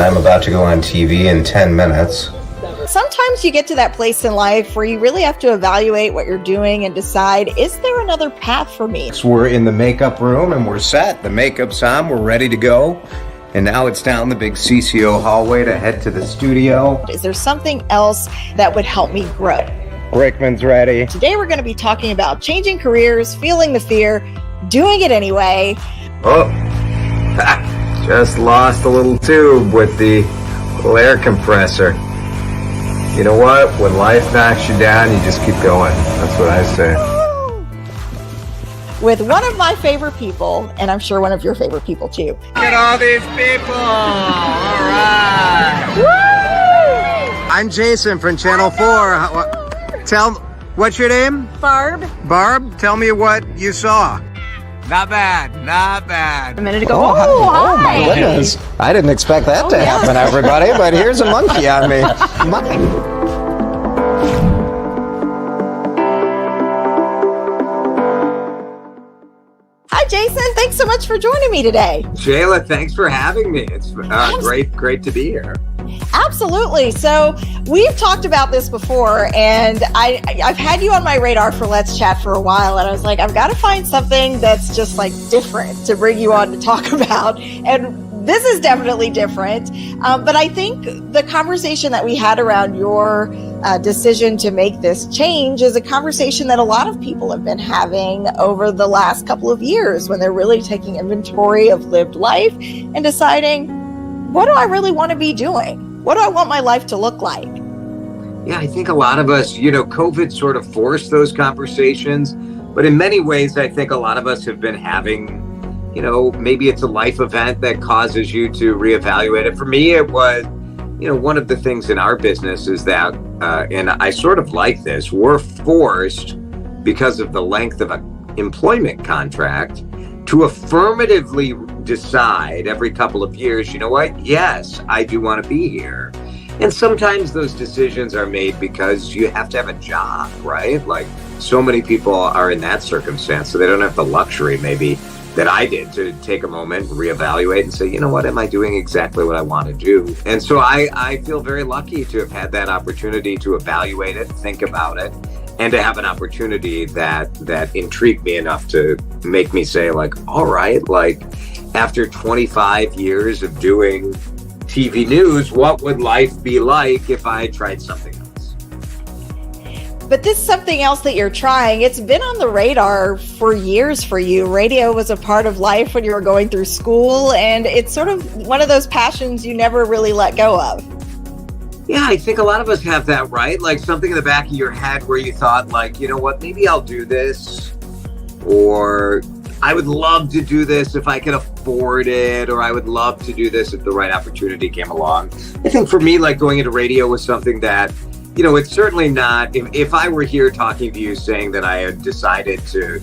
I'm about to go on TV in 10 minutes. Sometimes you get to that place in life where you really have to evaluate what you're doing and decide, is there another path for me? So we're in the makeup room and we're set. The makeup's on, we're ready to go. And now it's down the big CCO hallway to head to the studio. Is there something else that would help me grow? Brakeman's ready. Today we're going to be talking about changing careers, feeling the fear, doing it anyway. Oh, just lost a little tube with the little air compressor. You know what? When life knocks you down, you just keep going. That's what I say. With one of my favorite people, and I'm sure one of your favorite people too. Look at all these people! All right! Woo! I'm Jason from Channel 4. What's your name? Barb. Barb, tell me what you saw. Not bad, not bad. A minute ago. Oh my goodness. I didn't expect that to happen, everybody, but here's a monkey on me. Hi, Jason. Thanks so much for joining me today. Shayla, thanks for having me. It's great to be here. Absolutely. So we've talked about this before, and I've had you on my radar for Let's Chat for a while, and I was like, I've got to find something that's just like different to bring you on to talk about. And this is definitely different. But I think the conversation that we had around your decision to make this change is a conversation that a lot of people have been having over the last couple of years when they're really taking inventory of lived life and deciding, what do I really want to be doing? What do I want my life to look like? Yeah, I think a lot of us, COVID sort of forced those conversations. But in many ways, I think a lot of us have been having, maybe it's a life event that causes you to reevaluate it. For me, it was, one of the things in our business is that, and I sort of like this, we're forced because of the length of an employment contract to affirmatively decide every couple of years, you know what? Yes, I do want to be here. And sometimes those decisions are made because you have to have a job, right? Like so many people are in that circumstance, so they don't have the luxury maybe that I did to take a moment, reevaluate and say, you know what, am I doing exactly what I want to do? And so I feel very lucky to have had that opportunity to evaluate it, think about it, and to have an opportunity that intrigued me enough to make me say, like, all right, like after 25 years of doing TV news, what would life be like if I tried something else? But this something else that you're trying, it's been on the radar for years for you. Radio was a part of life when you were going through school, and it's sort of one of those passions you never really let go of. Yeah, I think a lot of us have that, right? Like something in the back of your head where you thought, like, you know what, maybe I'll do this, or I would love to do this if I could afford it, or I would love to do this if the right opportunity came along. I think for me, like going into radio was something that, it's certainly not, if I were here talking to you saying that I had decided to,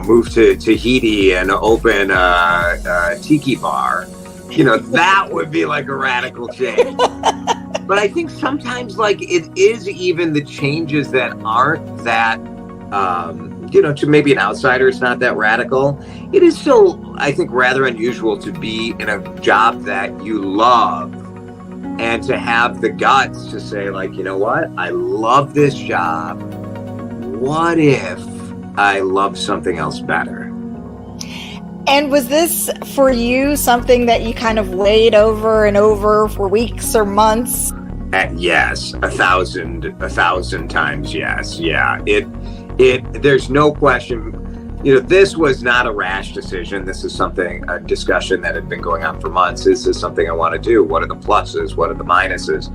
move to Tahiti and open a tiki bar, that would be like a radical change. But I think sometimes like it is even the changes that aren't that, to maybe an outsider, it's not that radical. It is still, I think, rather unusual to be in a job that you love and to have the guts to say, like, you know what, I love this job. What if I love something else better? And was this for you something that you kind of weighed over and over for weeks or months? Yes, a thousand times yes. Yeah, there's no question. This was not a rash decision. This is a discussion that had been going on for months. This is something I want to do. What are the pluses? What are the minuses?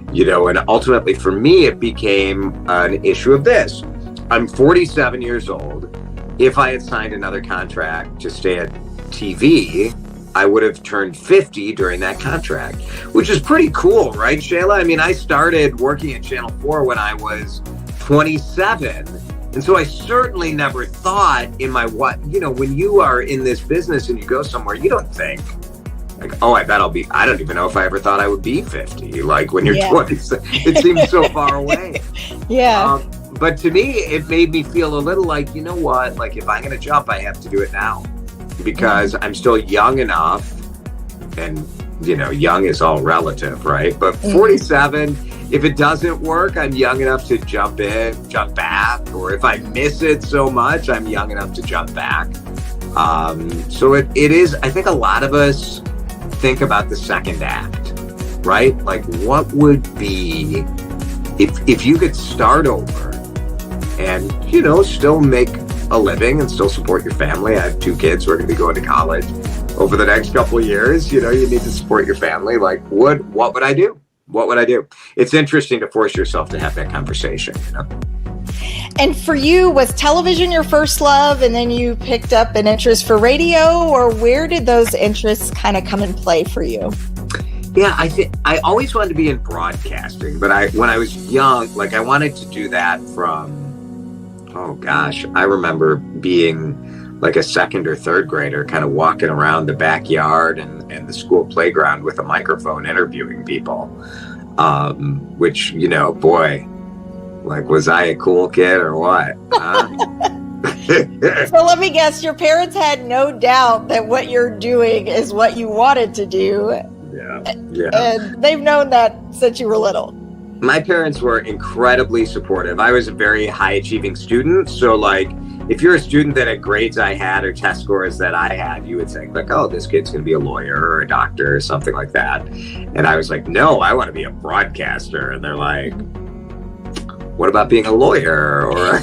And ultimately for me, it became an issue of this. I'm 47 years old. If I had signed another contract to stay at TV, I would have turned 50 during that contract, which is pretty cool, right, Shayla? I mean, I started working at Channel 4 when I was 27. And so I certainly never thought when you are in this business and you go somewhere, you don't think like, oh, I don't even know if I ever thought I would be 50. Like when you're 20, it seems so far away. Yeah. But to me, it made me feel a little like, you know what, like if I'm going to jump, I have to do it now because I'm still young enough and young is all relative, right? But 47, if it doesn't work, I'm young enough to jump back. Or if I miss it so much, I'm young enough to jump back. So it is, I think a lot of us think about the second act, right? Like, what would be if you could start over and, still make a living and still support your family. I have 2 kids who are going to be going to college over the next couple of years. You need to support your family. Like, what would I do? What would I do? It's interesting to force yourself to have that conversation. And for you, was television your first love and then you picked up an interest for radio, or where did those interests kind of come in play for you? Yeah, I always wanted to be in broadcasting, but when I was young, I wanted to do that from, I remember being like a 2nd or 3rd grader, kind of walking around the backyard and the school playground with a microphone interviewing people, which, boy, was I a cool kid or what? So let me guess, your parents had no doubt that what you're doing is what you wanted to do. Yeah. And they've known that since you were little. My parents were incredibly supportive. I was a very high achieving student. So if you're a student that had grades I had or test scores that I had, you would think oh, this kid's going to be a lawyer or a doctor or something like that. And I was like, no, I want to be a broadcaster. And they're like, what about being a lawyer? Or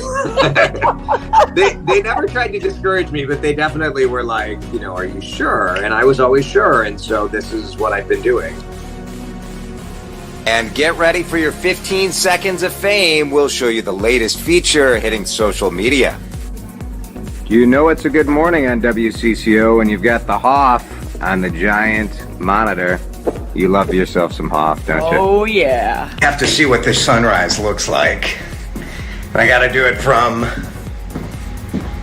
they never tried to discourage me, but they definitely were like, are you sure? And I was always sure. And so this is what I've been doing. And get ready for your 15 seconds of fame. We'll show you the latest feature hitting social media. You know it's a good morning on WCCO when you've got the Hoff on the giant monitor. You love yourself some Hoff, don't you? Oh, yeah. Have to see what this sunrise looks like. I gotta do it from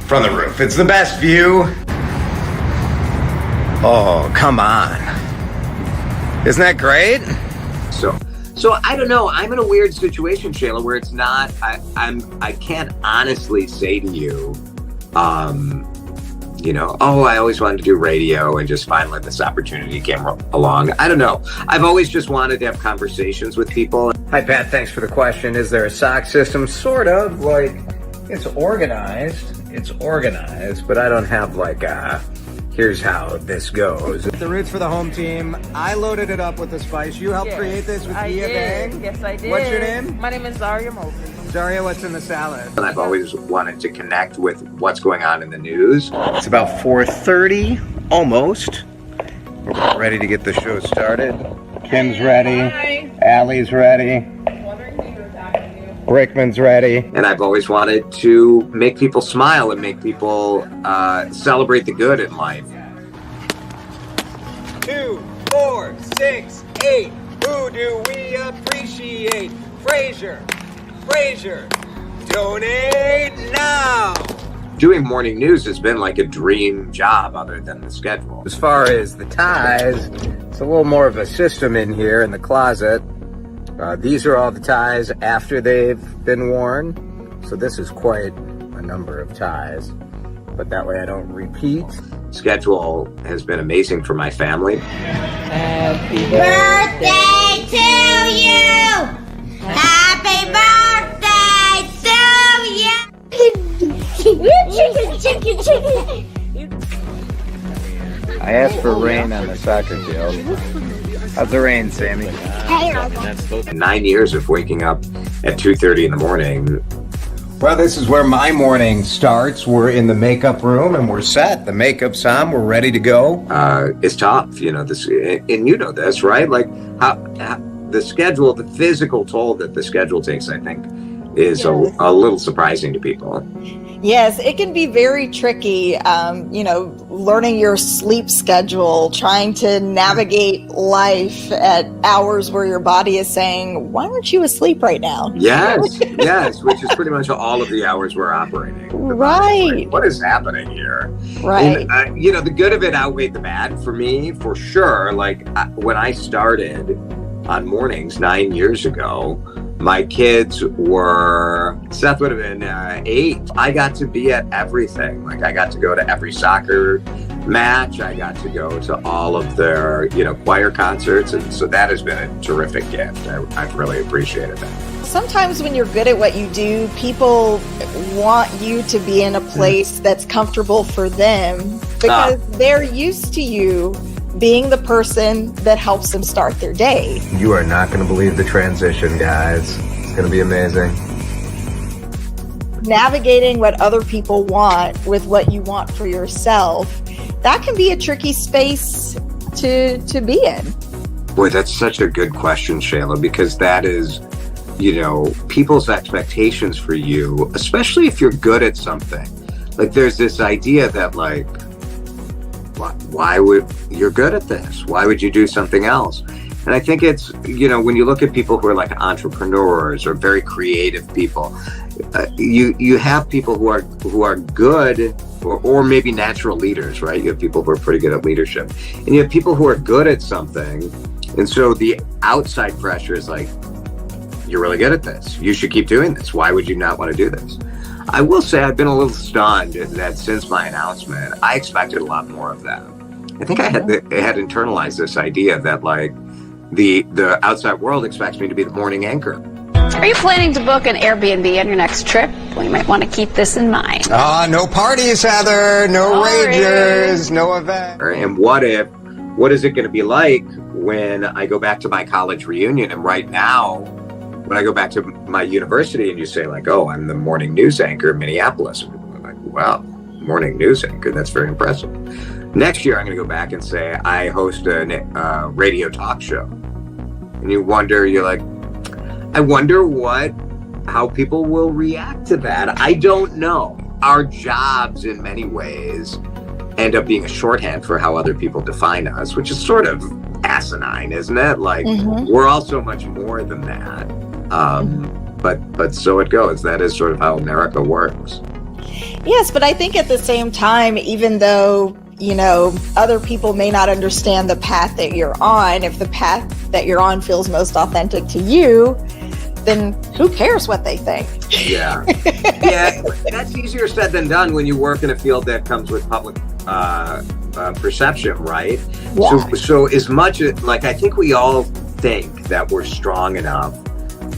the roof. It's the best view. Oh, come on. Isn't that great? So I don't know. I'm in a weird situation, Shayla, where it's not. I can't honestly say to you, I always wanted to do radio, and just finally this opportunity came along. I don't know. I've always just wanted to have conversations with people. Hi, Pat. Thanks for the question. Is there a sock system? Sort of. It's organized, but I don't have here's how this goes. The roots for the home team. I loaded it up with the spice. You helped create this with Mia Bang. Yes, I did. What's your name? My name is Zaria Mosley. Zaria, what's in the salad? And I've always wanted to connect with what's going on in the news. It's about 4:30, almost. We're ready to get the show started. Kim's ready. Hi. Allie's ready. Rickman's ready. And I've always wanted to make people smile and make people celebrate the good in life. 2, 4, 6, 8. Who do we appreciate? Frazier, donate now. Doing morning news has been like a dream job other than the schedule. As far as the ties, it's a little more of a system in here in the closet. These are all the ties after they've been worn. So this is quite a number of ties, but that way I don't repeat. Schedule has been amazing for my family. Happy birthday to you! Happy birthday to you! Chicken! I asked for rain on the soccer field. How's the rain, Sammy? 9 years of waking up at 2:30 in the morning. Well, this is where my morning starts. We're in the makeup room and we're set. The makeup's on. We're ready to go. It's tough, this, and you know this, right? How the schedule, the physical toll that the schedule takes, I think, is a little surprising to people. Yes, it can be very tricky, learning your sleep schedule, trying to navigate life at hours where your body is saying, why aren't you asleep right now? Yes, which is pretty much all of the hours we're operating. Right. What is happening here? Right. And, the good of it outweighed the bad for me, for sure. When I started on mornings 9 years ago, my kids were, Seth would have been 8. I got to be at everything. I got to go to every soccer match. I got to go to all of their, choir concerts. And so that has been a terrific gift. I've really appreciated that. Sometimes when you're good at what you do, people want you to be in a place that's comfortable for them because they're used to you being the person that helps them start their day. You are not going to believe the transition, guys. It's going to be amazing. Navigating what other people want with what you want for yourself, that can be a tricky space to be in. Boy, that's such a good question, Shayla, because that is, people's expectations for you, especially if you're good at something. Like there's this idea that like, why would you're good at this? Why would you do something else? And I think it's, when you look at people who are like entrepreneurs or very creative people, you have people who are good or maybe natural leaders, right? You have people who are pretty good at leadership, and you have people who are good at something. And so the outside pressure is like, you're really good at this. You should keep doing this. Why would you not want to do this? I will say I've been a little stunned that since my announcement, I expected a lot more of that. I think I had internalized this idea that like the outside world expects me to be the morning anchor. Are you planning to book an Airbnb on your next trip? Well, you might want to keep this in mind. No parties, Heather. No ragers. No event. And what is it going to be like when I go back to my college reunion? And right now, when I go back to my university and you say like, oh, I'm the morning news anchor in Minneapolis. And people are like, wow, morning news anchor. That's very impressive. Next year, I'm going to go back and say I host a radio talk show. And you wonder, you're like, I wonder how people will react to that. I don't know. Our jobs in many ways end up being a shorthand for how other people define us, which is sort of asinine, isn't it? Like we're all so much more than that. But so it goes. That is sort of how America works. Yes, but I think at the same time, even though, other people may not understand the path that you're on, if the path that you're on feels most authentic to you, then who cares what they think? Yeah. Yeah, that's easier said than done when you work in a field that comes with public perception, right? Yeah. So as much as, like, I think we all think that we're strong enough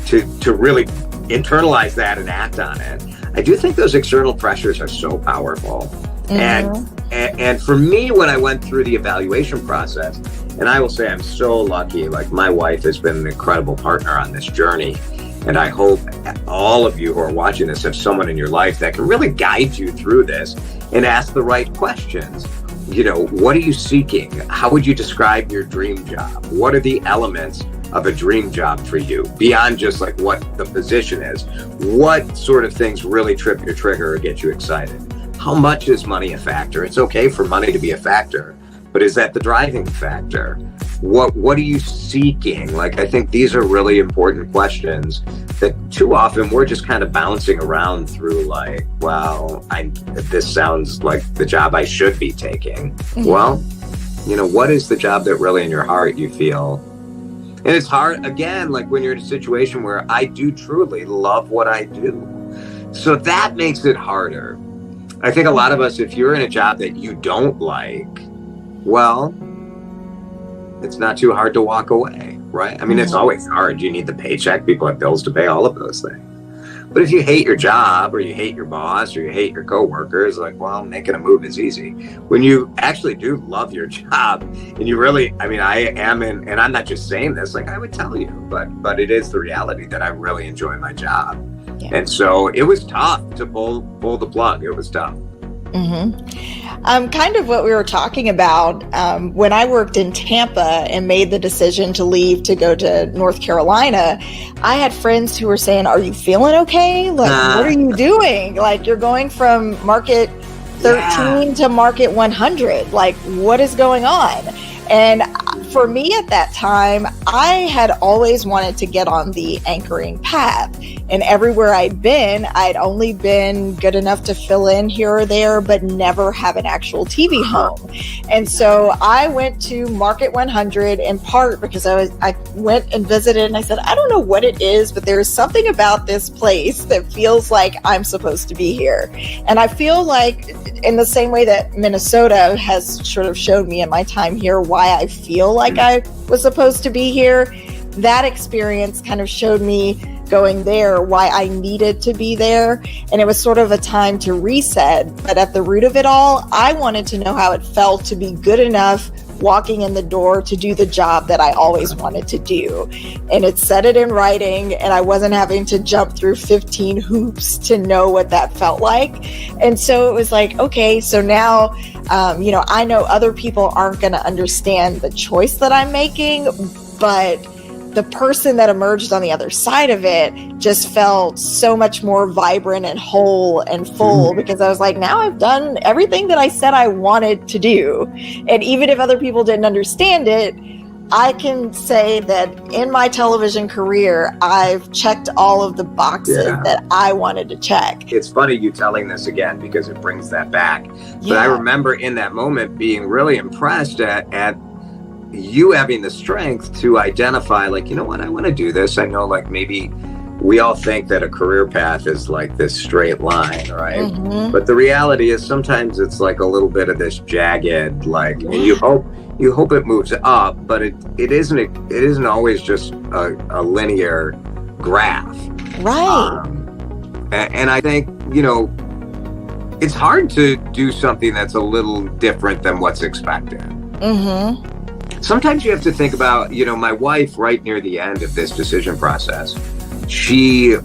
to really internalize that and act on it. I do think those external pressures are so powerful. And for me, when I went through the evaluation process, and I will say I'm so lucky, like my wife has been an incredible partner on this journey. And I hope all of you who are watching this have someone in your life that can really guide you through this and ask the right questions. What are you seeking? How would you describe your dream job? What are the elements of a dream job for you beyond just like what the position is? What sort of things really trip your trigger or get you excited? How much is money a factor? It's okay for money to be a factor, but is that the driving factor? What are you seeking? Like, I think these are really important questions that too often we're just kind of bouncing around through like, well, this sounds like the job I should be taking. Well, what is the job that really in your heart you feel? And it's hard, again, like when you're in a situation where I do truly love what I do. So that makes it harder. I think a lot of us, if you're in a job that you don't like, well, it's not too hard to walk away, right? I mean, it's always hard. You need the paycheck. People have bills to pay, all of those things. But if you hate your job or you hate your boss or you hate your coworkers, like, well, making a move is easy. When you actually do love your job and you really, I mean, I am in, and I'm not just saying this, like I would tell you, but it is the reality that I really enjoy my job. Yeah. And so it was tough to pull the plug. It was tough. Kind of what we were talking about when I worked in Tampa and made the decision to leave to go to North Carolina, I had friends who were saying, are you feeling okay? Like, what are you doing? Like, you're going from market 13 to market 100. Like, what is going on? And for me at that time, I had always wanted to get on the anchoring path. And everywhere I'd been, I'd only been good enough to fill in here or there, but never have an actual TV home. And so I went to Market 100 in part because I went and visited and I said, I don't know what it is, but there's something about this place that feels like I'm supposed to be here. And I feel like in the same way that Minnesota has sort of showed me in my time here why I feel like I was supposed to be here, that experience kind of showed me going there why I needed to be there. And it was sort of a time to reset. But at the root of it all, I wanted to know how it felt to be good enough walking in the door to do the job that I always wanted to do. And it said it in writing, and I wasn't having to jump through 15 hoops to know what that felt like. And so it was like, okay, so now, I know other people aren't going to understand the choice that I'm making, but the person that emerged on the other side of it just felt so much more vibrant and whole and full because I was like, now I've done everything that I said I wanted to do. And even if other people didn't understand it, I can say that in my television career, I've checked all of the boxes that I wanted to check. It's funny you telling this again because it brings that back. But I remember in that moment being really impressed at you having the strength to identify, like, you know what, I want to do this. I know, like, maybe we all think that a career path is like this straight line, right? But the reality is sometimes it's like a little bit of this jagged, like, and you hope it moves up, but it isn't always just a linear graph. Right. And I think, it's hard to do something that's a little different than what's expected. Sometimes you have to think about, my wife right near the end of this decision process, she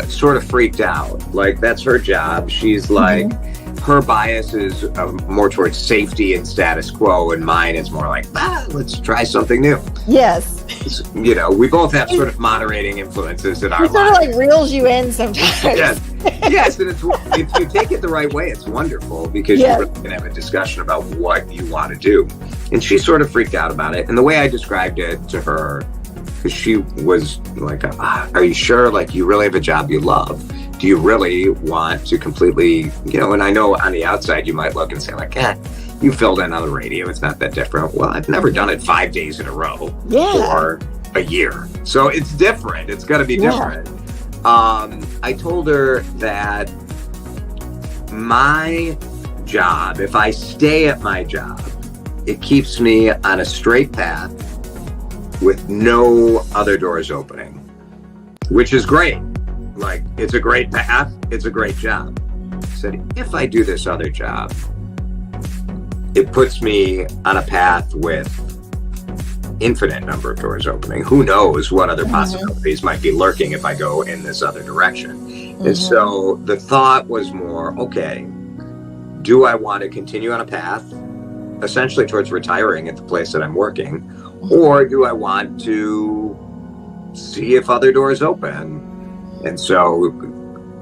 sort of freaked out. Like, that's her job. She's like, her bias is more towards safety and status quo, and mine is more like, let's try something new. Yes. We both have sort of moderating influences in our lives. It sort of like reels you in sometimes. Yes, and if you take it the right way, it's wonderful because you're really going to have a discussion about what you want to do. And she sort of freaked out about it. And the way I described it to her, because she was like, are you sure? Like, you really have a job you love? Do you really want to completely, and I know on the outside you might look and say like, you filled in on the radio. It's not that different. Well, I've never done it 5 days in a row for a year. So it's different. It's got to be different. I told her that my job, if I stay at my job, it keeps me on a straight path with no other doors opening, which is great. Like, it's a great path. It's a great job. I said, if I do this other job, it puts me on a path with infinite number of doors opening. Who knows what other possibilities might be lurking if I go in this other direction. And so the thought was more, okay, do I want to continue on a path essentially towards retiring at the place that I'm working, or do I want to see if other doors open? And so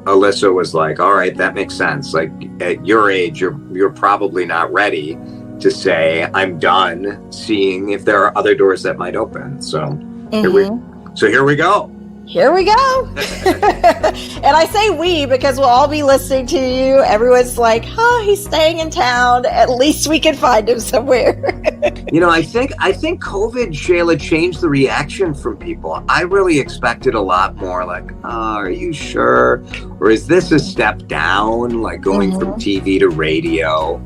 Alyssa was like, all right, that makes sense. Like, at your age, you're probably not ready to say, I'm done seeing if there are other doors that might open. So here we go. Here we go. And I say we because we'll all be listening to you. Everyone's like, he's staying in town. At least we can find him somewhere. I think COVID, Shayla, changed the reaction from people. I really expected a lot more like, are you sure? Or is this a step down, like going from TV to radio?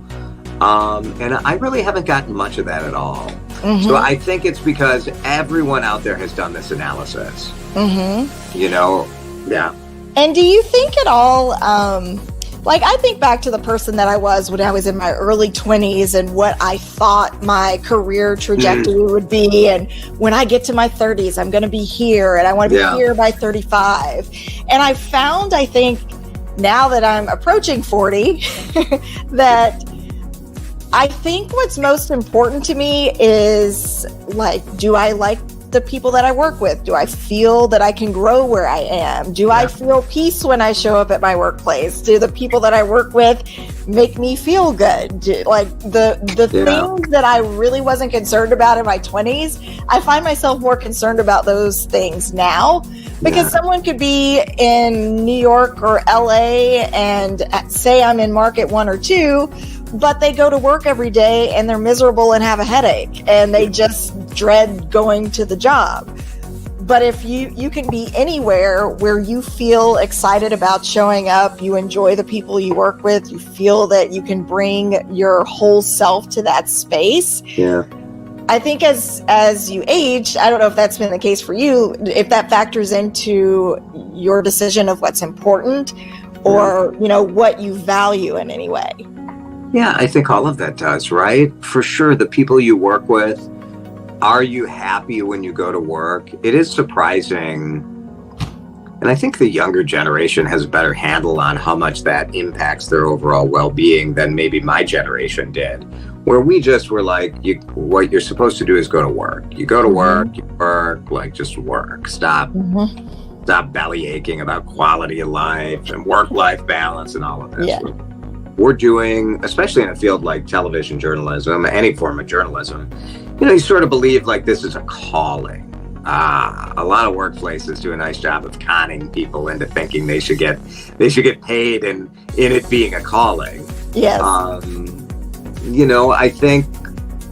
And I really haven't gotten much of that at all. So I think it's because everyone out there has done this analysis. Yeah. And do you think at all, I think back to the person that I was when I was in my early 20s and what I thought my career trajectory would be. And when I get to my 30s, I'm going to be here and I want to be here by 35. And I found, I think, now that I'm approaching 40, that I think what's most important to me is, like, do I like trust the people that I work with? Do I feel that I can grow where I am? Do I feel peace when I show up at my workplace? Do the people that I work with make me feel good? Like the things that I really wasn't concerned about in my 20s, I find myself more concerned about those things now, because someone could be in New York or LA and say I'm in market 1 or 2, but they go to work every day and they're miserable and have a headache and they just dread going to the job. But if you can be anywhere where you feel excited about showing up, you enjoy the people you work with, you feel that you can bring your whole self to that space. Yeah. I think as you age, I don't know if that's been the case for you, if that factors into your decision of what's important or, what you value in any way. Yeah, I think all of that does, right? For sure, the people you work with, are you happy when you go to work? It is surprising. And I think the younger generation has a better handle on how much that impacts their overall well-being than maybe my generation did, where we just were like, what you're supposed to do is go to work. You go to work, you work, like just work. Stop belly aching about quality of life and work-life balance and all of this. Yeah. We're doing, especially in a field like television journalism, any form of journalism, you sort of believe like this is a calling. A lot of workplaces do a nice job of conning people into thinking they should get paid and in it being a calling. Yes. I think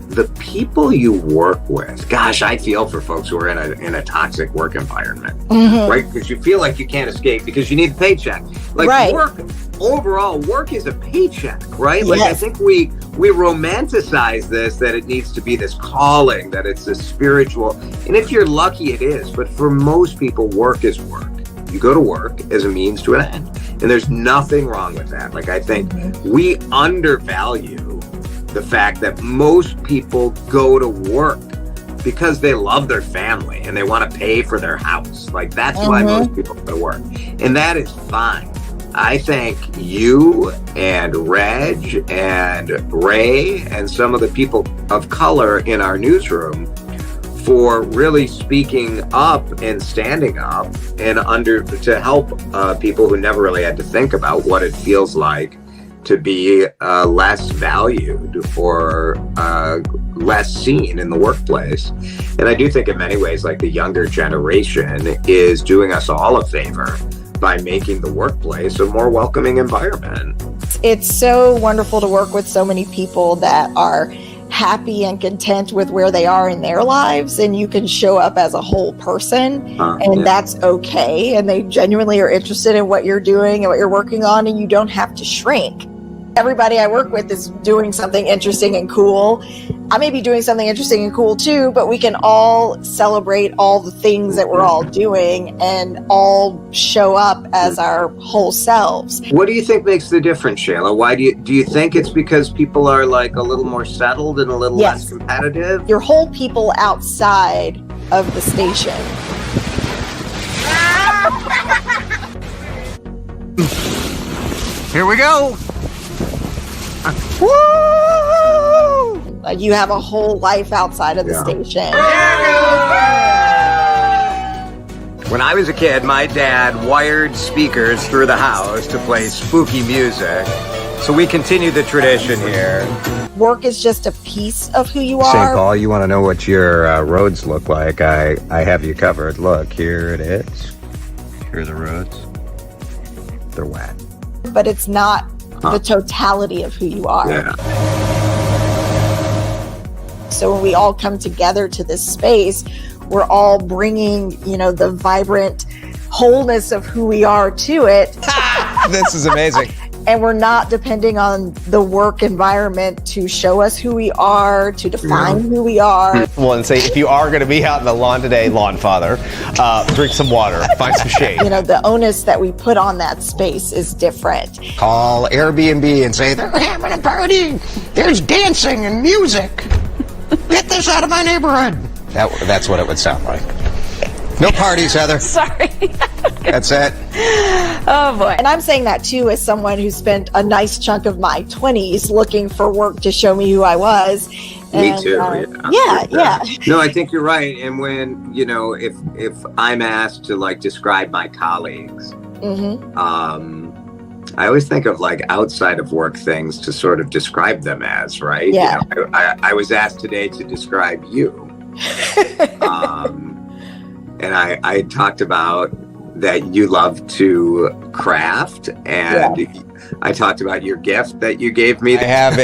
the people you work with, gosh, I feel for folks who are in a toxic work environment, right? Because you feel like you can't escape because you need a paycheck. Like work is a paycheck, right? Like I think we romanticize this, that it needs to be this calling, that it's this spiritual, and if you're lucky it is, but for most people work is work. You go to work as a means to an end, and there's nothing wrong with that. Like I think we undervalue the fact that most people go to work because they love their family and they want to pay for their house. Like that's why most people go to work, and that is fine. I thank you and Reg and Ray and some of the people of color in our newsroom for really speaking up and standing up and to help people who never really had to think about what it feels like to be less valued or less seen in the workplace. And I do think in many ways, like the younger generation is doing us all a favor by making the workplace a more welcoming environment. It's so wonderful to work with so many people that are happy and content with where they are in their lives, and you can show up as a whole person, that's okay, and they genuinely are interested in what you're doing and what you're working on, and you don't have to shrink. Everybody I work with is doing something interesting and cool. I may be doing something interesting and cool too, but we can all celebrate all the things that we're all doing and all show up as our whole selves. What do you think makes the difference, Shayla? Why do you think it's because people are like a little more settled and a little less competitive? Your whole people outside of the station. Here we go. Woo! You have a whole life outside of the station. When I was a kid, my dad wired speakers through the house to play spooky music. So we continue the tradition here. Work is just a piece of who you are. St. Paul, you want to know what your roads look like? I have you covered. Look, here it is. Here are the roads. They're wet. But it's not the totality of who you are. Yeah. So when we all come together to this space, we're all bringing, the vibrant wholeness of who we are to it. This is amazing. And we're not depending on the work environment to show us who we are, to define who we are. Well, and say, if you are going to be out in the lawn today, lawn father, drink some water, find some shade. The onus that we put on that space is different. Call Airbnb and say, they're having a party. There's dancing and music. Get this out of my neighborhood. That's what it would sound like. No parties, Heather. Sorry. That's it. Oh, boy. And I'm saying that, too, as someone who spent a nice chunk of my 20s looking for work to show me who I was. Me And, too. yeah. No, I think you're right. And when, if I'm asked to like describe my colleagues, I always think of like outside of work things to sort of describe them as, right? Yeah. I was asked today to describe you. And I talked about that you love to craft, and I talked about your gift that you gave me. I have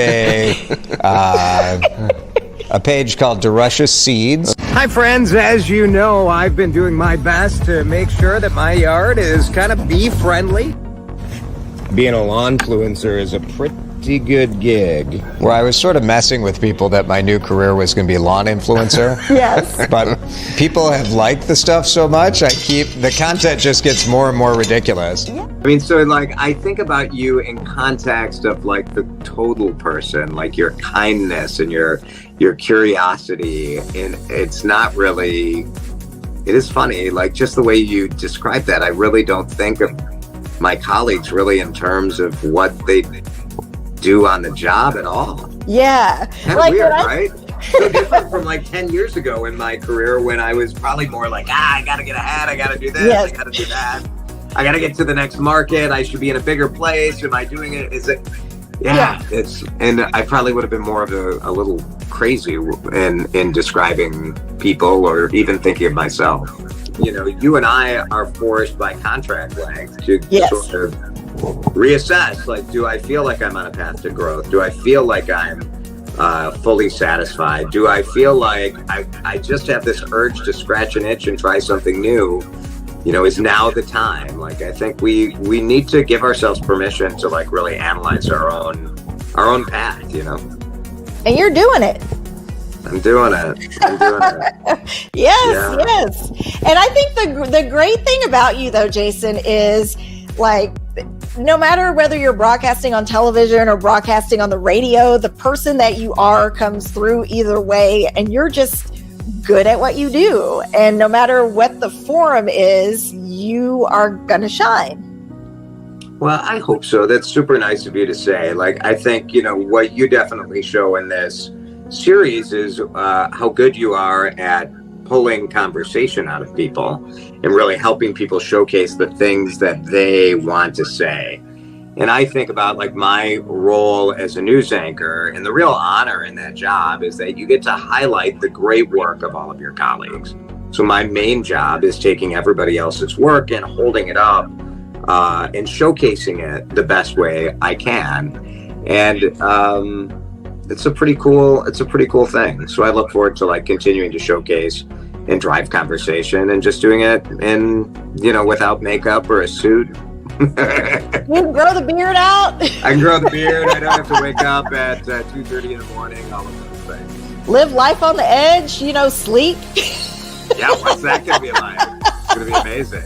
a page called DeRusha Seeds. Hi friends, as you know, I've been doing my best to make sure that my yard is kind of bee friendly. Being a lawn influencer is a pretty good gig. Where I was sort of messing with people that my new career was going to be lawn influencer. Yes. But people have liked the stuff so much, the content just gets more and more ridiculous. I mean, so like, I think about you in context of like the total person, like your kindness and your curiosity. And it's not really, it is funny, like just the way you describe that, I really don't think of my colleagues really in terms of what they do on the job at all. Yeah. Kind of weird, right? So different from like 10 years ago in my career when I was probably more like, I gotta get ahead, I gotta do this, I gotta do that, I gotta get to the next market, I should be in a bigger place, am I doing it? Is it? And I probably would have been more of a little crazy in describing people or even thinking of myself. You and I are forced by contract length to sort of reassess, like, do I feel like I'm on a path to growth? Do I feel like I'm fully satisfied? Do I feel like I just have this urge to scratch an itch and try something new? Is now the time? Like, I think we need to give ourselves permission to like really analyze our own path, And you're doing it. I'm doing it. Yes. And I think the great thing about you though, Jason, is like, no matter whether you're broadcasting on television or broadcasting on the radio, the person that you are comes through either way, and you're just good at what you do. And no matter what the forum is, you are gonna shine. Well, I hope so. That's super nice of you to say. Like, I think, what you definitely show in this series is how good you are at pulling conversation out of people and really helping people showcase the things that they want to say. And I think about like my role as a news anchor, and the real honor in that job is that you get to highlight the great work of all of your colleagues. So my main job is taking everybody else's work and holding it up and showcasing it the best way I can. And it's a pretty cool thing. So I look forward to like continuing to showcase and drive conversation and just doing it in, without makeup or a suit. You can grow the beard out. I can grow the beard. I don't have to wake up at 2:30 in the morning, all of those things. Live life on the edge, sleep. Yeah, what's that going to be like? It's going to be amazing.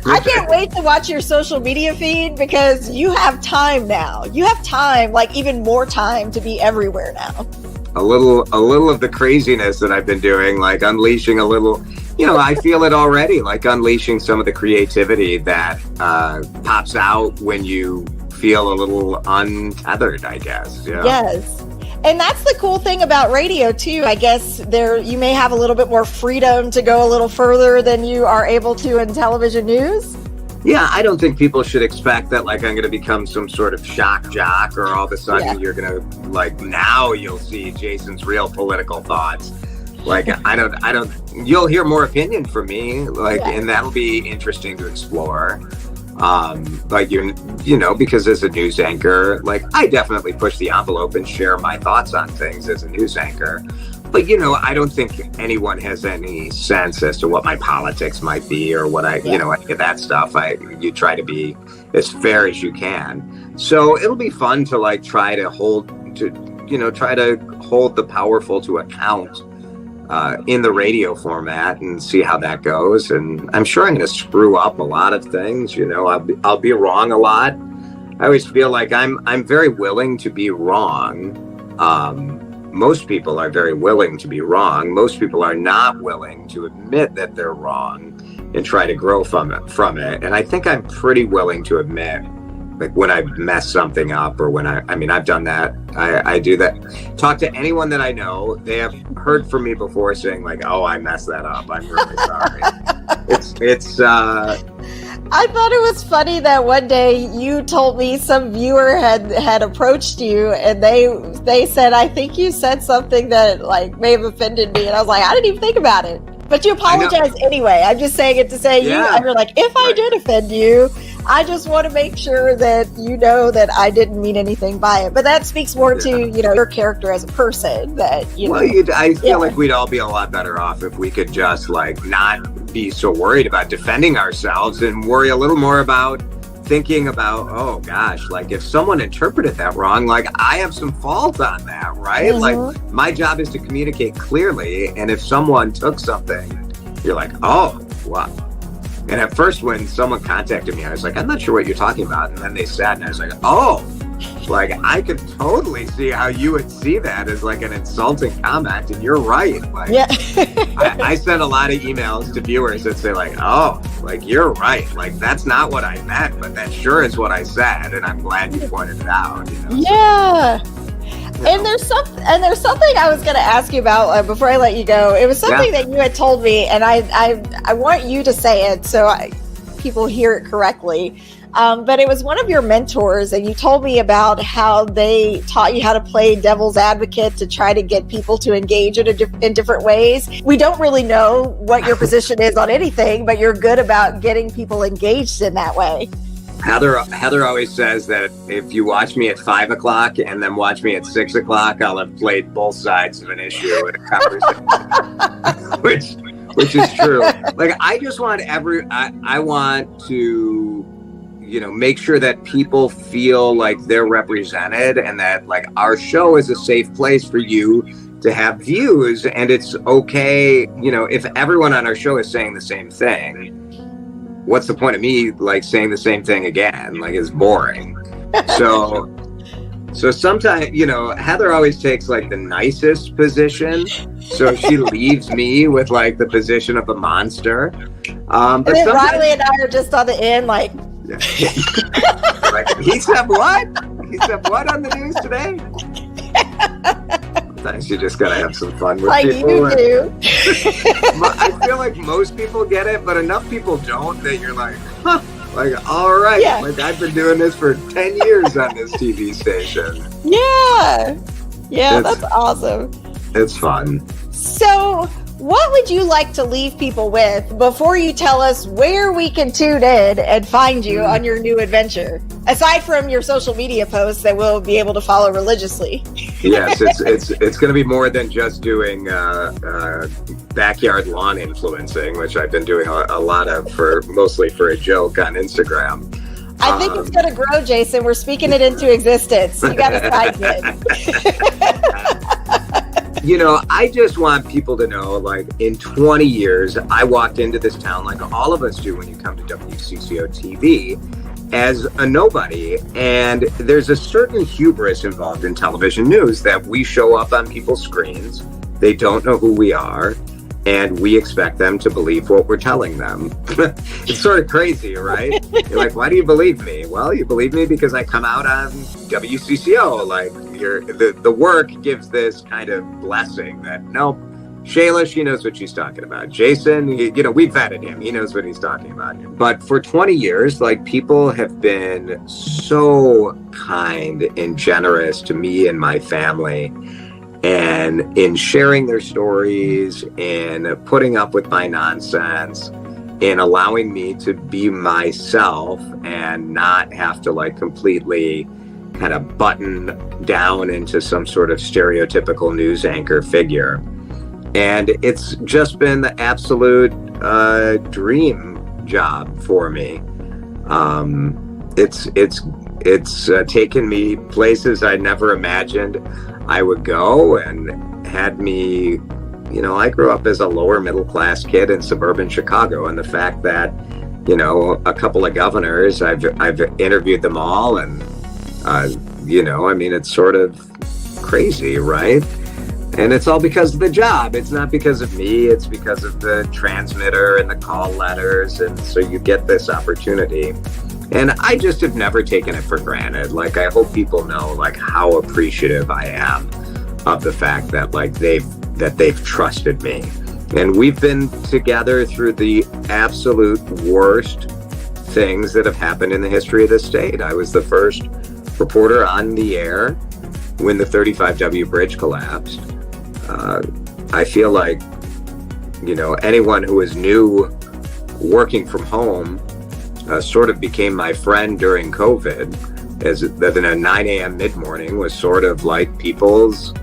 I can't wait to watch your social media feed because you have time now. You have time, like even more time to be everywhere now. A little of the craziness that I've been doing, like unleashing a little, I feel it already, like unleashing some of the creativity that pops out when you feel a little untethered, I guess. Yes. And that's the cool thing about radio too. I guess you may have a little bit more freedom to go a little further than you are able to in television news. Yeah, I don't think people should expect that like I'm going to become some sort of shock jock or all of a sudden you're going to like, now you'll see Jason's real political thoughts. Like, I don't, you'll hear more opinion from me, like, and that'll be interesting to explore. Like, because as a news anchor, like I definitely push the envelope and share my thoughts on things as a news anchor. But, I don't think anyone has any sense as to what my politics might be or what any of that stuff. You try to be as fair as you can. So it'll be fun to like try to hold the powerful to account in the radio format and see how that goes. And I'm sure I'm going to screw up a lot of things. I'll be wrong a lot. I always feel like I'm very willing to be wrong. Most people are very willing to be wrong. Most people are not willing to admit that they're wrong and try to grow from it. And I think I'm pretty willing to admit like when I mess something up, or when I mean, I've done that. I do that. Talk to anyone that I know. They have heard from me before saying like, "Oh, I messed that up. I'm really sorry." I thought it was funny that one day you told me some viewer had approached you, and they said, "I think you said something that like may have offended me," and I was like, "I didn't even think about it." But you apologize anyway. I'm just saying it to say you. And you're like, if I did offend you, I just want to make sure that you know that I didn't mean anything by it. But that speaks more to your character as a person. That I feel like we'd all be a lot better off if we could just like not be so worried about defending ourselves and worry a little more about thinking about, oh gosh, like if someone interpreted that wrong, like I have some fault on that, right? Like my job is to communicate clearly, and if someone took something, you're like, oh, wow. And at first when someone contacted me, I was like, I'm not sure what you're talking about. And then they said, and I was like, oh, like I could totally see how you would see that as like an insulting comment, and you're right. Like, I sent a lot of emails to viewers that say like, oh, like you're right, like that's not what I meant, but that sure is what I said, and I'm glad you pointed it out. And there's something I was going to ask you about before I let you go. It was something that you had told me, and I want you to say it so people hear it correctly. But it was one of your mentors, and you told me about how they taught you how to play devil's advocate to try to get people to engage in different ways. We don't really know what your position is on anything, but you're good about getting people engaged in that way. Heather always says that if you watch me at 5 o'clock and then watch me at 6 o'clock, I'll have played both sides of an issue in a conversation, which is true. Like I just want I want to, make sure that people feel like they're represented, and that like our show is a safe place for you to have views, and it's okay, if everyone on our show is saying the same thing, what's the point of me like saying the same thing again? Like it's boring. So sometimes, Heather always takes like the nicest position. So she leaves me with like the position of a monster. But then Riley and I are just on the end like, like he said what? He said what on the news today? Sometimes you just gotta have some fun with like people. You do. I feel like most people get it, but enough people don't that you're like, huh, like, all right. Yeah. Like I've been doing this for 10 years on this TV station. Yeah, that's awesome. It's fun. So what would you like to leave people with before you tell us where we can tune in and find you on your new adventure? Aside from your social media posts that we'll be able to follow religiously. Yes, it's going to be more than just doing backyard lawn influencing, which I've been doing a lot of mostly for a joke on Instagram. I think it's going to grow, Jason. We're speaking it into existence. You got to size it. I just want people to know, like, in 20 years, I walked into this town like all of us do when you come to wcco-tv as a nobody. And there's a certain hubris involved in television news that we show up on people's screens. They don't know who we are, and we expect them to believe what we're telling them. It's sort of crazy, right? You're like, why do you believe me? Well, you believe me because I come out on WCCO. Like, the work gives this kind of blessing that, no, Shayla, she knows what she's talking about. Jason, we vetted him. He knows what he's talking about. But for 20 years, like, people have been so kind and generous to me and my family, and in sharing their stories, in putting up with my nonsense, in allowing me to be myself and not have to like completely kind of button down into some sort of stereotypical news anchor figure. And it's just been the absolute dream job for me. It's taken me places I never imagined I would go, and had me, I grew up as a lower middle class kid in suburban Chicago, and the fact that, a couple of governors, I've interviewed them all, and it's sort of crazy, right? And it's all because of the job. It's not because of me. It's because of the transmitter and the call letters. And so you get this opportunity. And I just have never taken it for granted. Like, I hope people know like how appreciative I am of the fact that like they've trusted me. And we've been together through the absolute worst things that have happened in the history of this state. I was the first reporter on the air when the 35W bridge collapsed. I feel like, you know, anyone who is new working from home sort of became my friend during COVID, as that in a 9 a.m. mid-morning was sort of like people's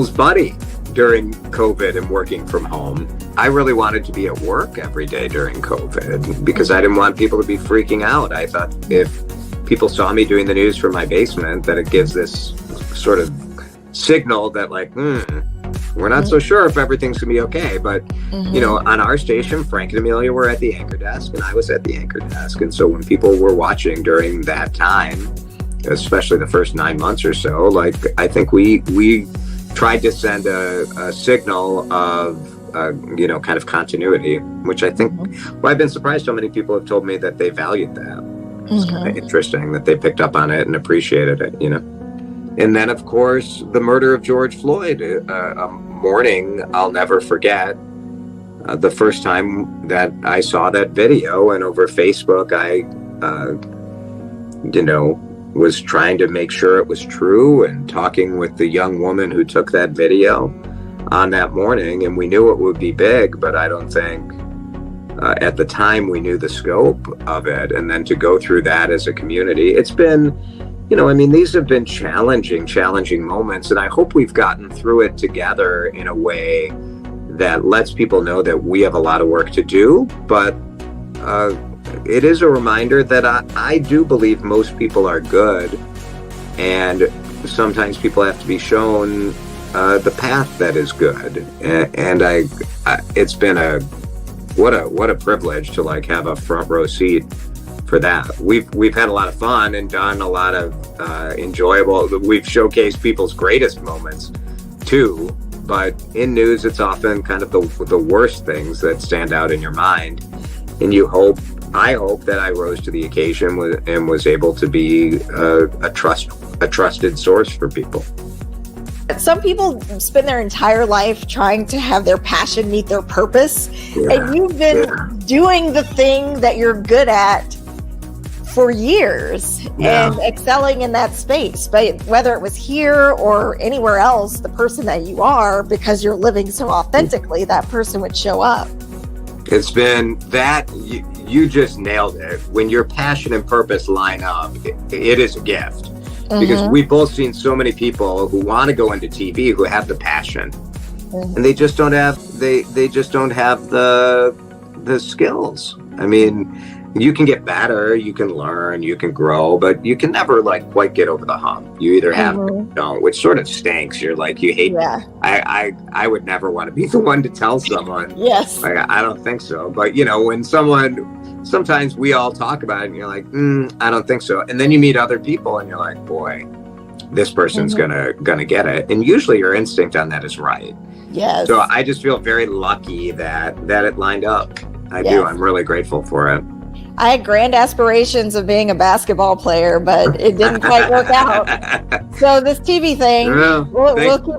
buddy during COVID and working from home. I really wanted to be at work every day during COVID because I didn't want people to be freaking out. I thought if people saw me doing the news from my basement, that it gives this sort of signal that like, we're not so sure if everything's gonna be okay. But you know, on our station, Frank and Amelia were at the anchor desk and I was at the anchor desk. And so when people were watching during that time, especially the first 9 months or so, like I think we tried to send a signal of you know, kind of continuity, which I think, well, I've been surprised how many people have told me that they valued that. It's kind of interesting that they picked up on it and appreciated it, you know. And then, of course, the murder of George Floyd, a morning I'll never forget. The first time that I saw that video, and over Facebook, I, you know, was trying to make sure it was true and talking with the young woman who took that video on that morning. And we knew it would be big, but I don't think at the time we knew the scope of it. And then to go through that as a community, it's been, you know, I mean, these have been challenging moments, and I hope we've gotten through it together in a way that lets people know that we have a lot of work to do. But it is a reminder that I do believe most people are good, and sometimes people have to be shown the path that is good. And it's been what a privilege to like have a front row seat for that. We've had a lot of fun and done a lot of enjoyable. We've showcased people's greatest moments too. But in news, it's often kind of the worst things that stand out in your mind. And I hope that I rose to the occasion and was able to be a trusted source for people. Some people spend their entire life trying to have their passion meet their purpose. And you've been doing the thing that you're good at for years and excelling in that space. But whether it was here or anywhere else, the person that you are, because you're living so authentically, that person would show up. It's been that, you just nailed it. When your passion and purpose line up, it is a gift. Because we've both seen so many people who want to go into TV who have the passion, and they just don't have the skills. I mean, you can get better, you can learn, you can grow, but you can never like quite get over the hump. You either have it or don't, which sort of stinks. You're like, you hate. I would never want to be the one to tell someone. Yes. Like, I don't think so. But you know, when sometimes we all talk about it and you're like, I don't think so. And then you meet other people and you're like, boy, this person's gonna get it. And usually your instinct on that is right. Yes. So I just feel very lucky that it lined up. I do. I'm really grateful for it. I had grand aspirations of being a basketball player, but it didn't quite work out. So this TV thing,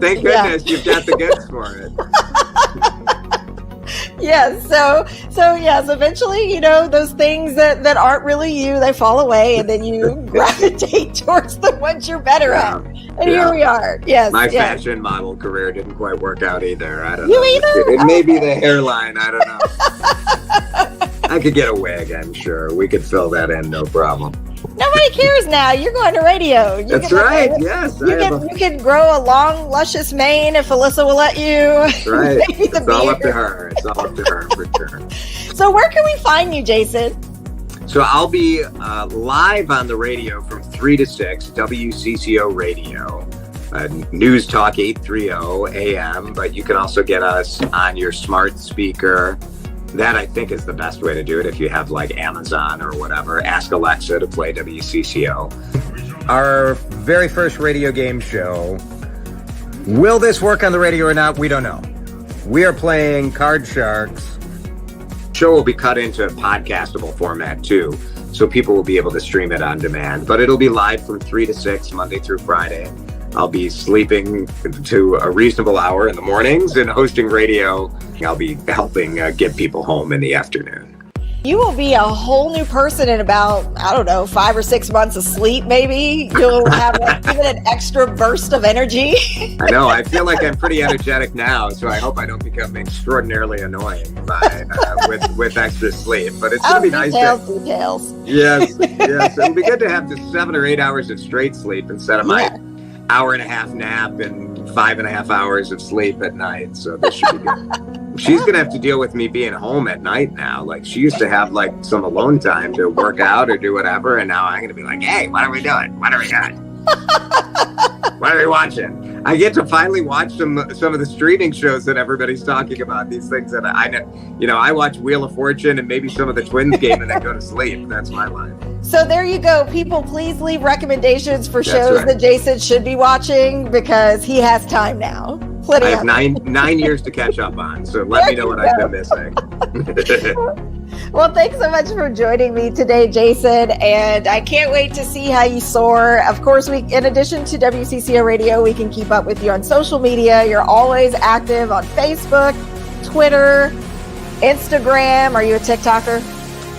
thank goodness you've got the goods for it. Yes. So yes, eventually, you know, those things that aren't really you, they fall away, and then you gravitate towards the ones you're better at. And here we are. Yes. My fashion model career didn't quite work out either. I don't know. You either? It may be the hairline. I don't know. I could get a wig, I'm sure. We could fill that in, no problem. Nobody cares now. You're going to radio. That's right. Yes. You can grow a long, luscious mane if Alyssa will let you. That's right. It's all up to her. It's all up to her for sure. So where can we find you, Jason? So I'll be live on the radio from 3 to 6, WCCO Radio. News Talk 830 AM, but you can also get us on your smart speaker. That I think is the best way to do it if you have like Amazon or whatever. Ask Alexa to play WCCO. Our very first radio game show. Will this work on the radio or not? We don't know. We are playing Card Sharks. Show will be cut into a podcastable format too. So people will be able to stream it on demand, but it'll be live from 3 to 6, Monday through Friday. I'll be sleeping to a reasonable hour in the mornings and hosting radio. I'll be helping get people home in the afternoon. You will be a whole new person in about, I don't know, 5 or 6 months of sleep, maybe. You'll have like even an extra burst of energy. I know. I feel like I'm pretty energetic now, so I hope I don't become extraordinarily annoying with extra sleep. But it's going to be nice. Details. Yes. It'll be good to have just 7 or 8 hours of straight sleep instead of my hour and a half nap and 5.5 hours of sleep at night. So this should be good. She's going to have to deal with me being home at night now. Like, she used to have like some alone time to work out or do whatever. And now I'm going to be like, hey, what are we doing? What are we doing? What are we watching? I get to finally watch some of the streaming shows that everybody's talking about. These things that I know, I watch Wheel of Fortune and maybe some of the Twins game and then go to sleep. That's my life. So there you go. People, please leave recommendations for That's shows right. that Jason should be watching because he has time now. Plenty I have of 9 years to catch up on, so let me know what I've been missing. Well, thanks so much for joining me today, Jason, and I can't wait to see how you soar. Of course, in addition to WCCO Radio, we can keep up with you on social media. You're always active on Facebook, Twitter, Instagram. Are you a TikToker?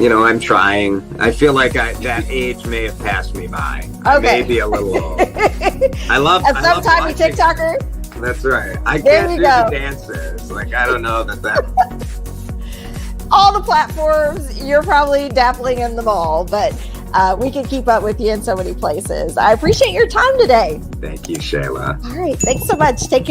I'm trying. I feel like that age may have passed me by. I may be a little old. I love sometime TikToker. That's right. I There can't you do go. the dances. Like, I don't know that. All the platforms, you're probably dabbling in them all, but we can keep up with you in so many places. I appreciate your time today. Thank you, Shayla. All right. Thanks so much. Take care.